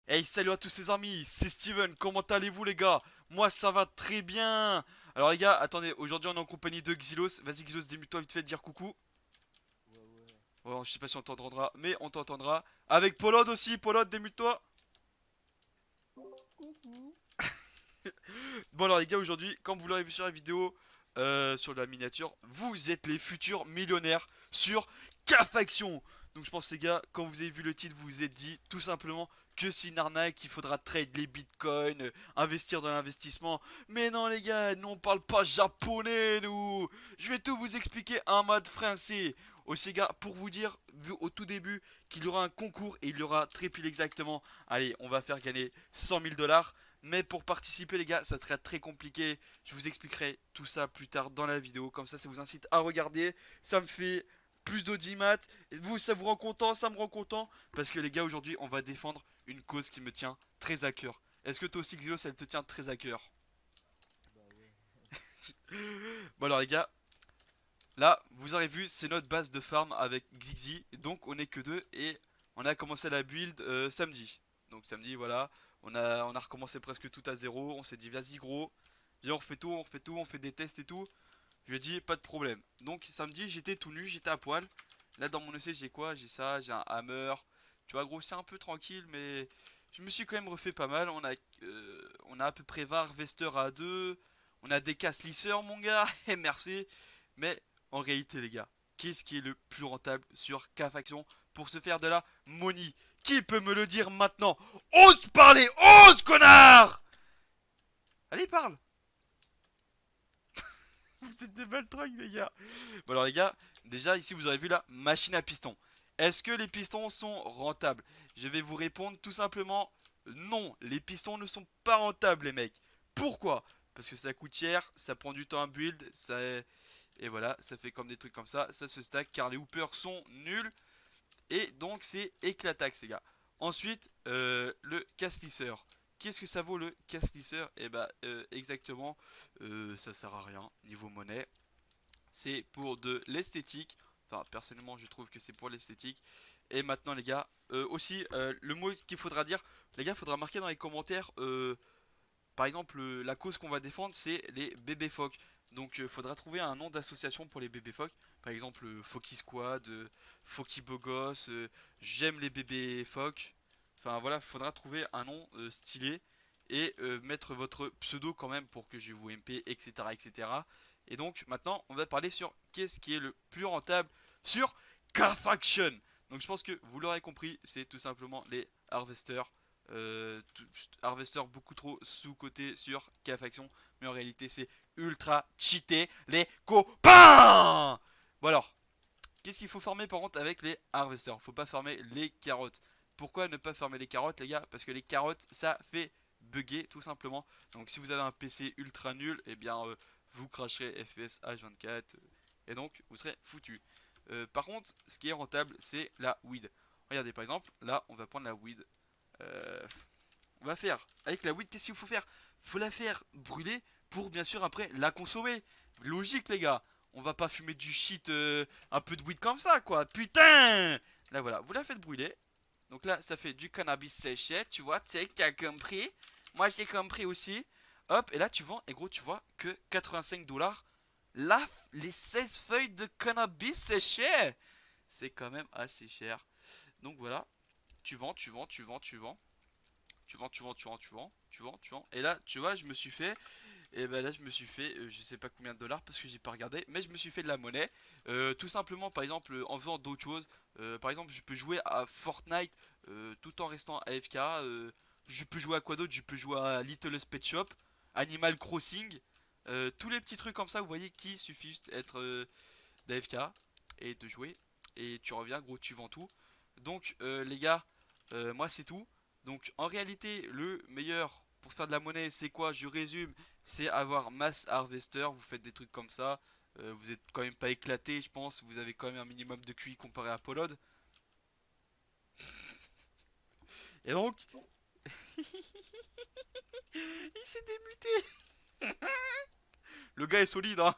Hey, salut à tous ces amis, c'est Steven, comment allez-vous les gars? Moi ça va très bien. Alors les gars, attendez, aujourd'hui on est en compagnie de Xylos. Vas-y Xylos, démute-toi vite fait de dire coucou. Ouais, ouais. Oh, je sais pas si on t'entendra, mais on t'entendra. Avec Polod aussi, Polod, démute-toi. Coucou. Bon alors les gars, aujourd'hui, comme vous l'aurez vu sur la vidéo, sur la miniature, vous êtes les futurs millionnaires sur K-Faction. Donc je pense les gars, quand vous avez vu le titre, vous vous êtes dit tout simplement que c'est une arnaque, qu'il faudra trade les bitcoins, investir dans l'investissement. Mais non les gars, nous on parle pas japonais nous. Je vais tout vous expliquer en mode français. Aussi les gars, pour vous dire, vu au tout début qu'il y aura un concours et il y aura très pile exactement. Allez, on va faire gagner 100 000 dollars. Mais pour participer les gars, ça serait très compliqué. Je vous expliquerai tout ça plus tard dans la vidéo. Comme ça vous incite à regarder. Ça me fait plus d'audimat. Et vous, ça vous rend content, ça me rend content. Parce que les gars, aujourd'hui, on va défendre une cause qui me tient très à cœur. Est-ce que toi aussi, Xylos, elle te tient très à cœur? Bah ouais. Bon alors les gars, là, vous aurez vu, c'est notre base de farm avec Xixi. Donc on est que deux et on a commencé la build samedi. Donc samedi, voilà, on a recommencé presque tout à zéro. On s'est dit, vas-y gros, viens, on refait tout, on refait tout, on fait des tests et tout. Je lui ai dit, pas de problème. Donc samedi, j'étais tout nu, j'étais à poil. Là, dans mon EC, j'ai quoi? J'ai ça, j'ai un hammer. Tu vois, gros, c'est un peu tranquille, mais je me suis quand même refait pas mal. On a à peu près 20 harvesters à 2. On a des casse lisseurs, mon gars. Et merci. Mais en réalité, les gars, qu'est-ce qui est le plus rentable sur K-Faction pour se faire de la money? Qui peut me le dire maintenant? Ose parler! Ose, connard! Allez, parle! Vous êtes des baltringues, les gars. Bon alors les gars, déjà ici vous avez vu la machine à piston. Est-ce que les pistons sont rentables? Je vais vous répondre tout simplement non. Les pistons ne sont pas rentables les mecs. Pourquoi? Parce que ça coûte cher, ça prend du temps à build, ça... Et voilà, ça fait comme des trucs comme ça se stack car les hoopers sont nuls. Et donc c'est éclataxe les gars. Ensuite, le casse-lisseur. Qu'est-ce que ça vaut le casse-lisseur? Et bah exactement, ça sert à rien niveau monnaie, c'est pour de l'esthétique. Enfin, personnellement, je trouve que c'est pour l'esthétique. Et maintenant, les gars, aussi, le mot qu'il faudra dire, les gars, il faudra marquer dans les commentaires, par exemple, la cause qu'on va défendre, c'est les bébés phoques. Donc, il faudra trouver un nom d'association pour les bébés phoques. Par exemple, Foki Squad, Foki Bogos, j'aime les bébés phoques. Enfin, voilà, il faudra trouver un nom stylé et mettre votre pseudo quand même pour que je vous MP, etc., etc. Et donc, maintenant, on va parler sur qu'est-ce qui est le plus rentable sur K-Faction. Donc, je pense que vous l'aurez compris, c'est tout simplement les harvesters. Tout- Harvester beaucoup trop sous-côté sur K-Faction, mais en réalité c'est ultra cheaté les copains. Bon alors, qu'est-ce qu'il faut farmer par contre avec les Harvesters? Faut pas farmer les carottes. Pourquoi ne pas farmer les carottes les gars? Parce que les carottes ça fait bugger tout simplement. Donc si vous avez un PC ultra nul, eh bien vous cracherez FPS H24 et donc vous serez foutu. Par contre, ce qui est rentable, c'est la weed. Regardez par exemple, là on va prendre la weed. Euh, on va faire avec la weed, qu'est-ce qu'il faut faire? Faut la faire brûler pour bien sûr après la consommer. Logique les gars. On va pas fumer du shit, un peu de weed comme ça quoi. Putain. Là voilà, vous la faites brûler. Donc là ça fait du cannabis séché, tu vois, tu sais, t'as compris. Moi j'ai compris aussi. Hop, et là tu vends, et gros tu vois que 85 dollars. Là, les 16 feuilles de cannabis séché. C'est quand même assez cher. Donc voilà, tu vends, tu vends, tu vends, tu vends. Tu vends, tu vends, tu vends, tu vends, tu vends, tu vends. Et là, tu vois, je me suis fait, et ben là, je me suis fait, je sais pas combien de dollars parce que j'ai pas regardé, mais je me suis fait de la monnaie. Tout simplement, par exemple, en faisant d'autres choses. Par exemple, je peux jouer à Fortnite tout en restant AFK. Je peux jouer à quoi d'autre? Je peux jouer à Little Pet Shop, Animal Crossing. Tous les petits trucs comme ça, vous voyez, qui suffit juste d'être d'AFK et de jouer. Et tu reviens, gros, tu vends tout. Donc, les gars, moi, c'est tout. Donc, en réalité, le meilleur pour faire de la monnaie, c'est quoi? Je résume, c'est avoir Mass Harvester. Vous faites des trucs comme ça. Vous êtes quand même pas éclaté, je pense. Vous avez quand même un minimum de QI comparé à Polod. Et donc, il s'est démuté. Le gars est solide, hein.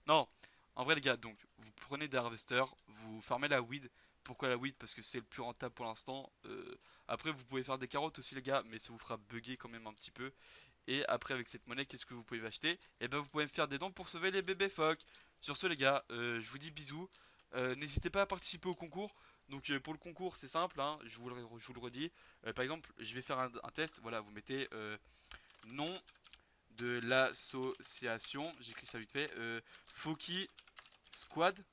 Non, en vrai, les gars, donc, vous prenez des harvesters, vous farmez la weed. Pourquoi la wheat? Parce que c'est le plus rentable pour l'instant. Après, vous pouvez faire des carottes aussi, les gars, mais ça vous fera bugger quand même un petit peu. Et après, avec cette monnaie, qu'est-ce que vous pouvez acheter? Et ben, vous pouvez me faire des dons pour sauver les bébés phoques. Sur ce, les gars, je vous dis bisous. N'hésitez pas à participer au concours. Donc, pour le concours, c'est simple, hein, je vous le redis. Par exemple, je vais faire un test. Voilà, vous mettez nom de l'association. J'écris ça vite fait. Foki Squad.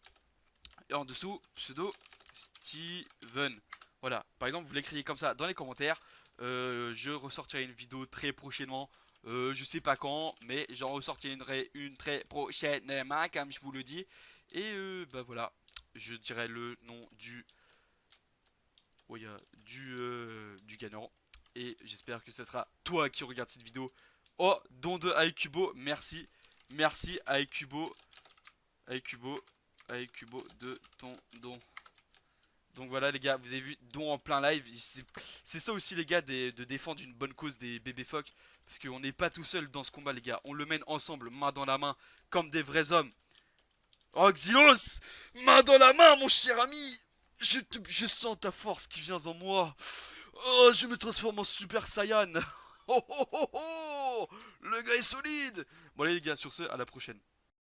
Et en dessous, pseudo Steven. Voilà, par exemple, vous l'écrivez comme ça dans les commentaires. Je ressortirai une vidéo très prochainement. Je sais pas quand, mais j'en ressortirai une très prochainement, comme je vous le dis. Et bah voilà, je dirai le nom du gagnant. Et j'espère que ce sera toi qui regarde cette vidéo. Oh, don de Aikubo, merci. Merci Aikubo. Aikubo. Aikubo de ton don. Donc voilà les gars, vous avez vu, don en plein live. C'est ça aussi les gars, de défendre une bonne cause des bébés phoques. Parce qu'on n'est pas tout seul dans ce combat les gars. On le mène ensemble, main dans la main, comme des vrais hommes. Oh Xylos, main dans la main mon cher ami. Je sens ta force qui vient en moi. Oh, je me transforme en Super Saiyan. Oh oh oh oh, le gars est solide. Bon allez les gars, sur ce, à la prochaine.